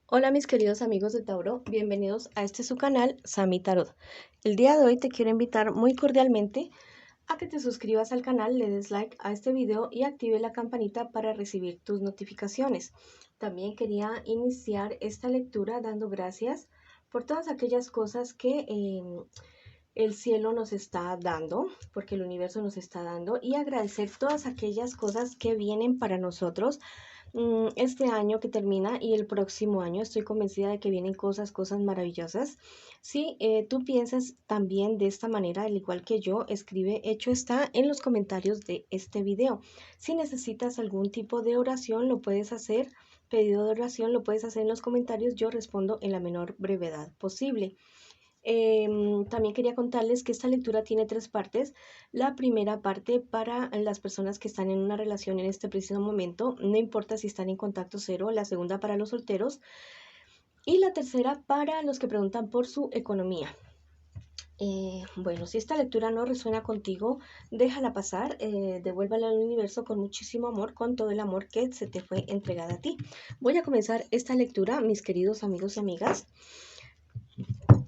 Hola mis queridos amigos de Tauro, bienvenidos a su canal Sami Tarot. El día de hoy te quiero invitar muy cordialmente a que te suscribas al canal, le des like a este video y active la campanita para recibir tus notificaciones. También quería iniciar esta lectura dando gracias por todas aquellas cosas que el cielo nos está dando, porque el universo nos está dando, y agradecer todas aquellas cosas que vienen para nosotros este año que termina y el próximo año. Estoy convencida de que vienen cosas maravillosas. Si tú piensas también de esta manera, al igual que yo, escribe hecho está en los comentarios de este video. Si necesitas algún tipo de oración, lo puedes hacer. Pedido de oración lo puedes hacer en los comentarios. Yo respondo en la menor brevedad posible. También quería contarles que esta lectura tiene tres partes. La primera parte para las personas que están en una relación en este preciso momento, no importa si están en contacto cero. La segunda para los solteros. Y la tercera para los que preguntan por su economía. Bueno, si esta lectura no resuena contigo, déjala pasar, devuélvala al universo con muchísimo amor, con todo el amor que se te fue entregada a ti. Voy a comenzar esta lectura, mis queridos amigos y amigas,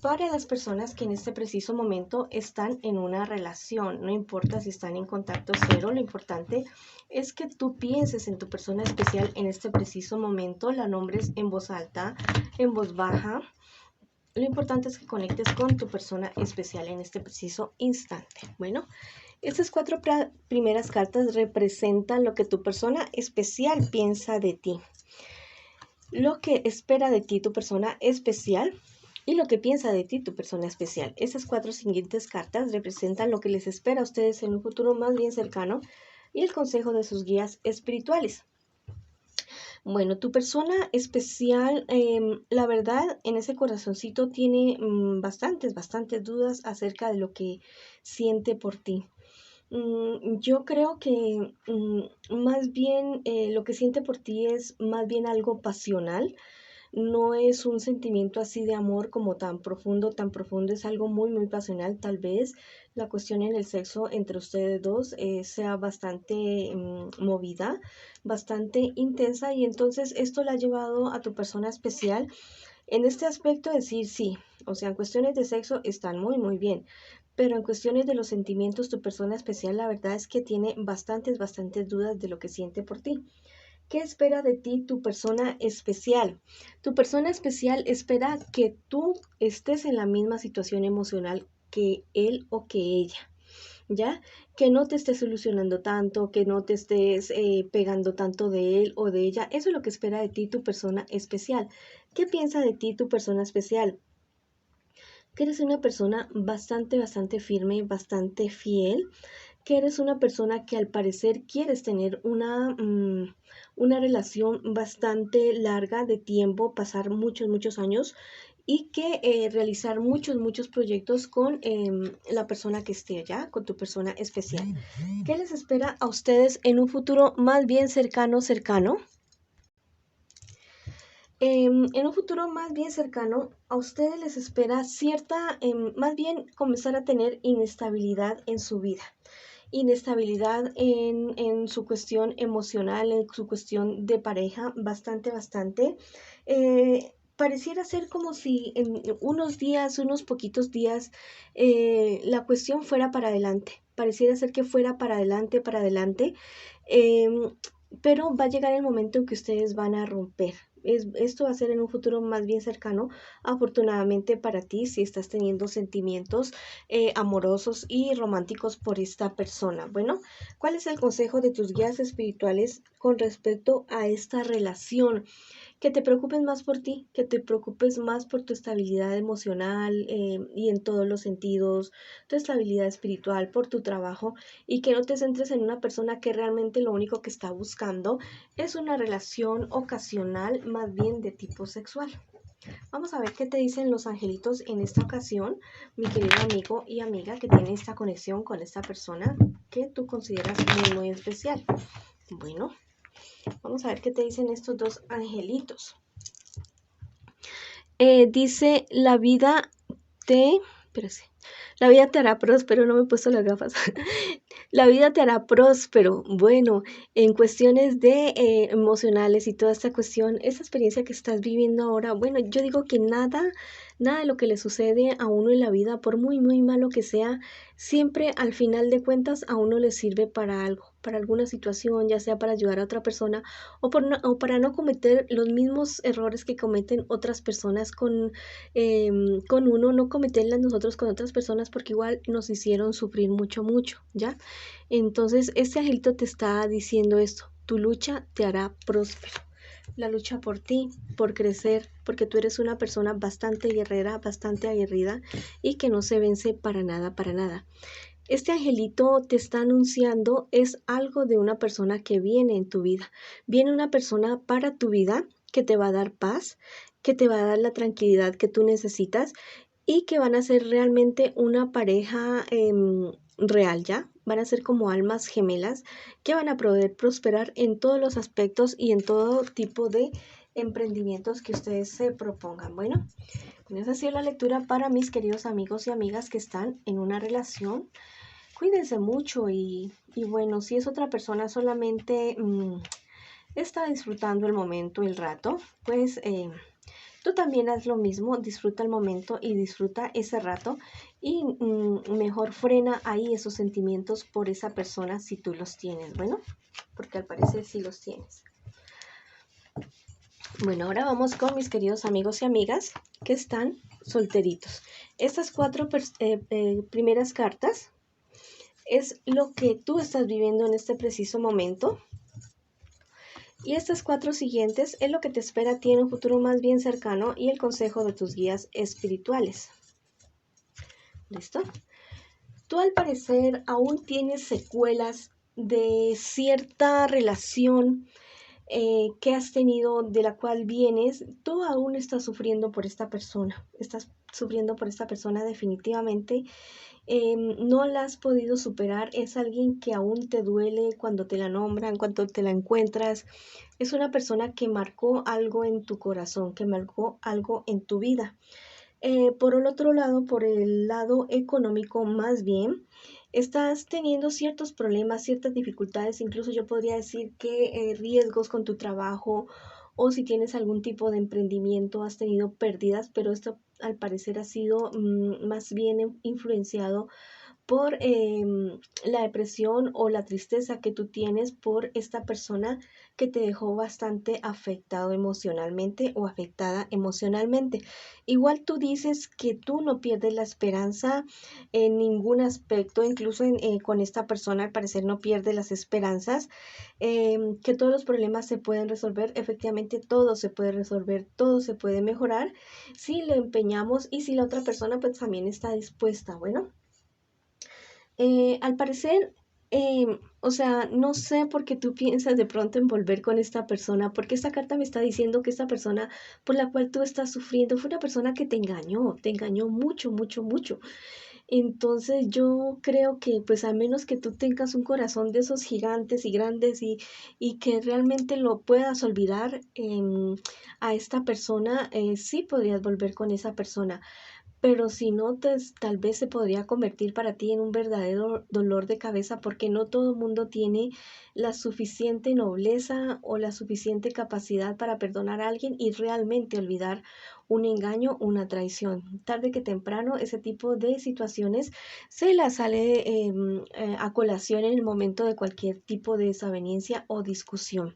para las personas que en este preciso momento están en una relación. No importa si están en contacto cero, lo importante es que tú pienses en tu persona especial en este preciso momento, la nombres en voz alta, en voz baja. Lo importante es que conectes con tu persona especial en este preciso instante. Bueno, estas cuatro primeras cartas representan lo que tu persona especial piensa de ti, lo que espera de ti tu persona especial y lo que piensa de ti tu persona especial. Estas cuatro siguientes cartas representan lo que les espera a ustedes en un futuro más bien cercano y el consejo de sus guías espirituales. Bueno, tu persona especial, la verdad, en ese corazoncito tiene bastantes dudas acerca de lo que siente por ti. Yo creo que más bien lo que siente por ti es más bien algo pasional. No es un sentimiento así de amor como tan profundo, es algo muy pasional. Tal vez la cuestión en el sexo entre ustedes dos sea bastante movida, bastante intensa, y entonces esto la ha llevado a tu persona especial en este aspecto decir sí. O sea, en cuestiones de sexo están muy bien, pero en cuestiones de los sentimientos, tu persona especial, la verdad es que tiene bastantes dudas de lo que siente por ti. ¿Qué espera de ti tu persona especial? Tu persona especial espera que tú estés en la misma situación emocional que él o que ella, ¿ya? Que no te estés solucionando tanto, que no te estés pegando tanto de él o de ella. Eso es lo que espera de ti tu persona especial. ¿Qué piensa de ti tu persona especial? Que eres una persona bastante firme, bastante fiel, que eres una persona que al parecer quieres tener una relación bastante larga de tiempo, pasar muchos años y que realizar muchos proyectos con la persona que esté allá, con tu persona especial. ¿Qué les espera a ustedes en un futuro más bien cercano? En un futuro más bien cercano, a ustedes les espera cierta, más bien comenzar a tener inestabilidad en su vida. Inestabilidad en su cuestión emocional, en su cuestión de pareja, bastante. Pareciera ser como si en unos días, unos poquitos días, la cuestión fuera para adelante. Pareciera ser que fuera para adelante. em, pero va a llegar el momento en que ustedes van a romper. Esto va a ser en un futuro más bien cercano, afortunadamente para ti, si estás teniendo sentimientos amorosos y románticos por esta persona. Bueno, ¿cuál es el consejo de tus guías espirituales con respecto a esta relación? Que te preocupes más por ti, que te preocupes más por tu estabilidad emocional y en todos los sentidos, tu estabilidad espiritual, por tu trabajo, y que no te centres en una persona que realmente lo único que está buscando es una relación ocasional, más bien de tipo sexual. Vamos a ver qué te dicen los angelitos en esta ocasión, mi querido amigo y amiga que tiene esta conexión con esta persona que tú consideras muy especial. Bueno, vamos a ver qué te dicen estos dos angelitos. Dice, la vida te... Espérate. La vida te hará próspero, no me he puesto las gafas. La vida te hará próspero. Bueno, en cuestiones de emocionales y toda esta cuestión, esa experiencia que estás viviendo ahora, bueno, yo digo que nada de lo que le sucede a uno en la vida, por muy malo que sea, siempre al final de cuentas a uno le sirve para algo, para alguna situación, ya sea para ayudar a otra persona o para no cometer los mismos errores que cometen otras personas con uno, no cometerlas nosotros con otras personas porque igual nos hicieron sufrir mucho, ¿ya? Entonces, este angelito te está diciendo esto, tu lucha te hará próspero. La lucha por ti, por crecer, porque tú eres una persona bastante guerrera, bastante aguerrida y que no se vence para nada, para nada. Este angelito te está anunciando es algo de una persona que viene en tu vida. Viene una persona para tu vida que te va a dar paz, que te va a dar la tranquilidad que tú necesitas y que van a ser realmente una pareja real, ¿ya? Van a ser como almas gemelas que van a poder prosperar en todos los aspectos y en todo tipo de emprendimientos que ustedes se propongan. Bueno, esa ha sido la lectura para mis queridos amigos y amigas que están en una relación. Cuídense mucho y bueno, si es otra persona solamente está disfrutando el momento, el rato, pues tú también haz lo mismo, disfruta el momento y disfruta ese rato y mejor frena ahí esos sentimientos por esa persona si tú los tienes, bueno, porque al parecer sí los tienes. Bueno, ahora vamos con mis queridos amigos y amigas que están solteritos. Estas cuatro primeras cartas es lo que tú estás viviendo en este preciso momento. Y estas cuatro siguientes es lo que te espera a ti en un futuro más bien cercano y el consejo de tus guías espirituales. ¿Listo? Tú al parecer aún tienes secuelas de cierta relación que has tenido, de la cual vienes, tú aún estás sufriendo por esta persona, estás sufriendo por esta persona definitivamente, no la has podido superar, es alguien que aún te duele cuando te la nombran, cuando te la encuentras, es una persona que marcó algo en tu corazón, que marcó algo en tu vida. Por el otro lado, por el lado económico más bien, estás teniendo ciertos problemas, ciertas dificultades, incluso yo podría decir que riesgos con tu trabajo o si tienes algún tipo de emprendimiento, has tenido pérdidas, pero esto al parecer ha sido más bien influenciado por la depresión o la tristeza que tú tienes por esta persona que te dejó bastante afectado emocionalmente o afectada emocionalmente. Igual tú dices que tú no pierdes la esperanza en ningún aspecto, incluso con esta persona al parecer no pierdes las esperanzas, que todos los problemas se pueden resolver, efectivamente todo se puede resolver, todo se puede mejorar si lo empeñamos y si la otra persona pues también está dispuesta, bueno. Al parecer, o sea, no sé por qué tú piensas de pronto en volver con esta persona, porque esta carta me está diciendo que esta persona por la cual tú estás sufriendo fue una persona que te engañó mucho. Entonces yo creo que pues a menos que tú tengas un corazón de esos gigantes y grandes y que realmente lo puedas olvidar a esta persona, sí podrías volver con esa persona. Pero si no, tal vez se podría convertir para ti en un verdadero dolor de cabeza porque no todo el mundo tiene la suficiente nobleza o la suficiente capacidad para perdonar a alguien y realmente olvidar un engaño, una traición. Tarde que temprano, ese tipo de situaciones se las sale a colación en el momento de cualquier tipo de desaveniencia o discusión.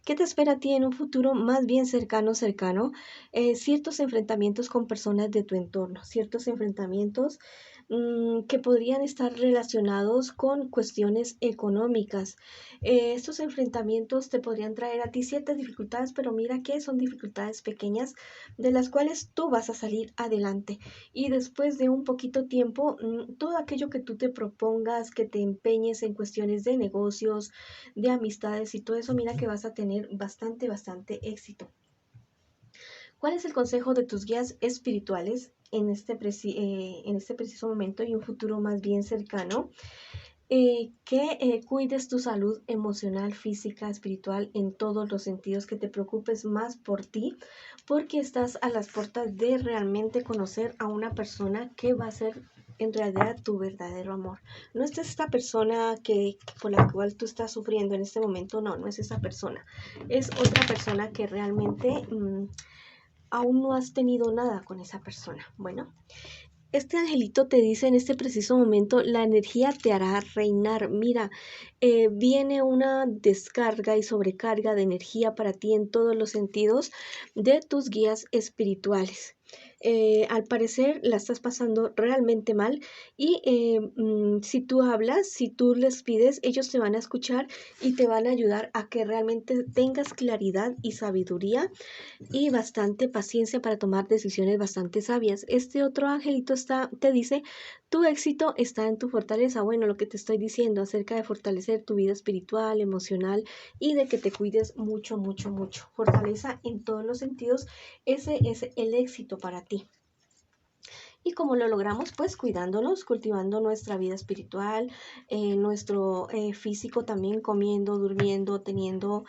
¿Qué te espera a ti en un futuro más bien cercano? Ciertos enfrentamientos con personas de tu entorno, ciertos enfrentamientos que podrían estar relacionados con cuestiones económicas. Estos enfrentamientos te podrían traer a ti ciertas dificultades, pero mira que son dificultades pequeñas de las cuales tú vas a salir adelante. Y después de un poquito tiempo, todo aquello que tú te propongas, que te empeñes en cuestiones de negocios, de amistades y todo eso, mira que vas a tener bastante éxito. ¿Cuál es el consejo de tus guías espirituales en este preciso momento y un futuro más bien cercano? Que cuides tu salud emocional, física, espiritual, en todos los sentidos, que te preocupes más por ti, porque estás a las puertas de realmente conocer a una persona que va a ser en realidad tu verdadero amor. No es esta persona por la cual tú estás sufriendo en este momento, no es esa persona. Es otra persona que realmente aún no has tenido nada con esa persona. Bueno, este angelito te dice en este preciso momento, la energía te hará reinar. Mira, viene una descarga y sobrecarga de energía para ti en todos los sentidos de tus guías espirituales. Al parecer la estás pasando realmente mal y si tú hablas, si tú les pides, ellos te van a escuchar y te van a ayudar a que realmente tengas claridad y sabiduría y bastante paciencia para tomar decisiones bastante sabias. Este otro angelito te dice, tu éxito está en tu fortaleza. Bueno, lo que te estoy diciendo acerca de fortalecer tu vida espiritual, emocional y de que te cuides mucho, mucho, mucho. Fortaleza en todos los sentidos, ese es el éxito para ti. ¿Y cómo lo logramos? Pues cuidándonos, cultivando nuestra vida espiritual, nuestro físico también, comiendo, durmiendo, teniendo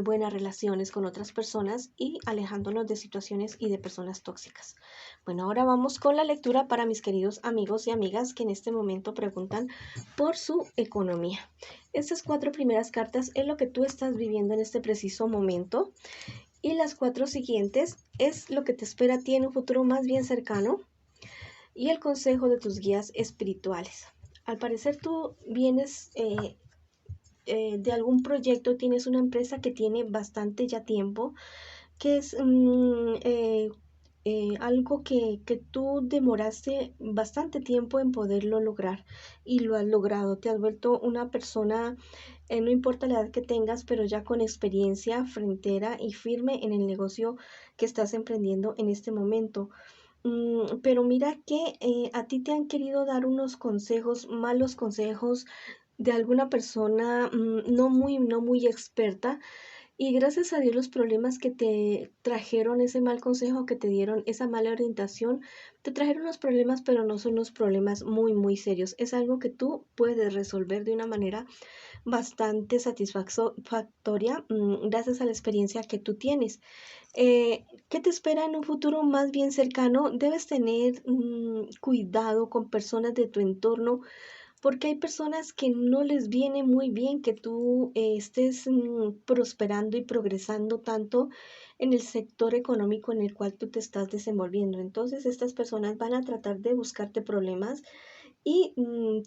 buenas relaciones con otras personas y alejándonos de situaciones y de personas tóxicas. Bueno, ahora vamos con la lectura para mis queridos amigos y amigas que en este momento preguntan por su economía. Estas 4 primeras cartas es lo que tú estás viviendo en este preciso momento y las 4 siguientes es lo que te espera a ti en un futuro más bien cercano y el consejo de tus guías espirituales. Al parecer tú vienes de algún proyecto, tienes una empresa que tiene bastante ya tiempo, que es algo que tú demoraste bastante tiempo en poderlo lograr y lo has logrado. Te has vuelto una persona, no importa la edad que tengas, pero ya con experiencia frontera y firme en el negocio que estás emprendiendo en este momento. Pero mira que a ti te han querido dar unos consejos, malos consejos de alguna persona no muy experta y gracias a Dios los problemas que te trajeron ese mal consejo, que te dieron esa mala orientación, te trajeron los problemas, pero no son los problemas muy serios. Es algo que tú puedes resolver de una manera bastante satisfactoria gracias a la experiencia que tú tienes. ¿Qué te espera en un futuro más bien cercano? Debes tener cuidado con personas de tu entorno porque hay personas que no les viene muy bien que tú estés prosperando y progresando tanto en el sector económico en el cual tú te estás desenvolviendo. Entonces estas personas van a tratar de buscarte problemas y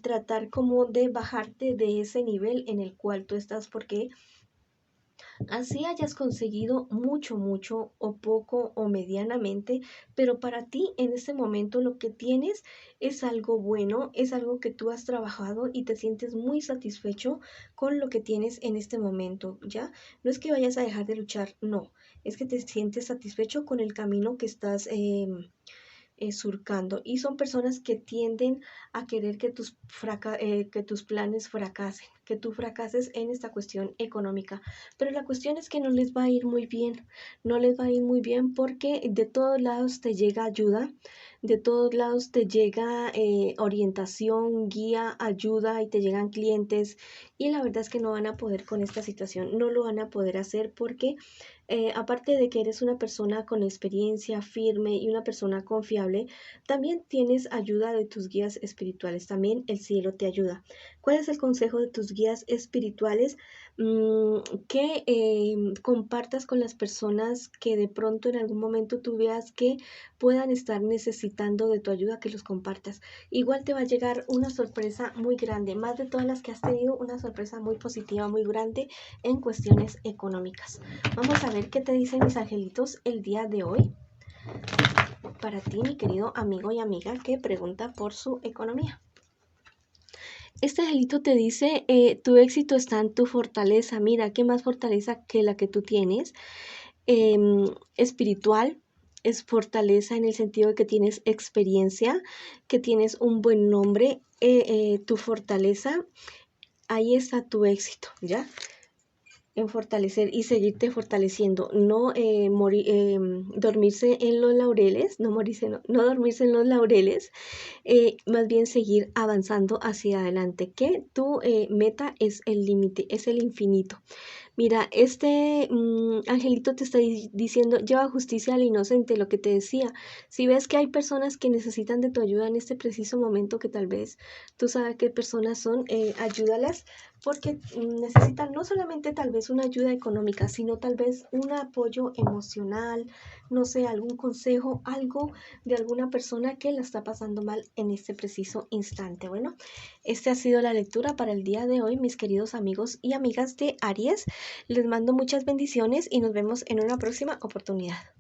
tratar como de bajarte de ese nivel en el cual tú estás porque así hayas conseguido mucho o poco o medianamente, pero para ti en este momento lo que tienes es algo bueno, es algo que tú has trabajado y te sientes muy satisfecho con lo que tienes en este momento, ¿ya? No es que vayas a dejar de luchar, no, es que te sientes satisfecho con el camino que estás surcando y son personas que tienden a querer que tus planes fracasen, que tú fracases en esta cuestión económica. Pero la cuestión es que no les va a ir muy bien, no les va a ir muy bien porque de todos lados te llega ayuda, de todos lados te llega orientación, guía, ayuda y te llegan clientes y la verdad es que no van a poder con esta situación, no lo van a poder hacer porque aparte de que eres una persona con experiencia firme y una persona confiable, también tienes ayuda de tus guías espirituales, también el cielo te ayuda. ¿Cuál es el consejo de tus guías espirituales? Que compartas con las personas que de pronto en algún momento tú veas que puedan estar necesitando de tu ayuda, que los compartas. Igual te va a llegar una sorpresa muy grande, más de todas las que has tenido, una sorpresa muy positiva, muy grande en cuestiones económicas. Vamos a ver qué te dicen mis angelitos el día de hoy. Para ti, mi querido amigo y amiga que pregunta por su economía. Este angelito te dice, tu éxito está en tu fortaleza. Mira, ¿qué más fortaleza que la que tú tienes? Espiritual, es fortaleza en el sentido de que tienes experiencia, que tienes un buen nombre, tu fortaleza, ahí está tu éxito, ¿ya? En fortalecer y seguirte fortaleciendo, no dormirse en los laureles, no dormirse en los laureles, más bien seguir avanzando hacia adelante, que tu meta es el límite, es el infinito. Mira, este angelito te está diciendo, lleva justicia al inocente, lo que te decía. Si ves que hay personas que necesitan de tu ayuda en este preciso momento, que tal vez tú sabes qué personas son, ayúdalas, porque necesitan no solamente tal vez una ayuda económica, sino tal vez un apoyo emocional, no sé, algún consejo, algo de alguna persona que la está pasando mal en este preciso instante. Bueno, esta ha sido la lectura para el día de hoy, mis queridos amigos y amigas de Aries. Les mando muchas bendiciones y nos vemos en una próxima oportunidad.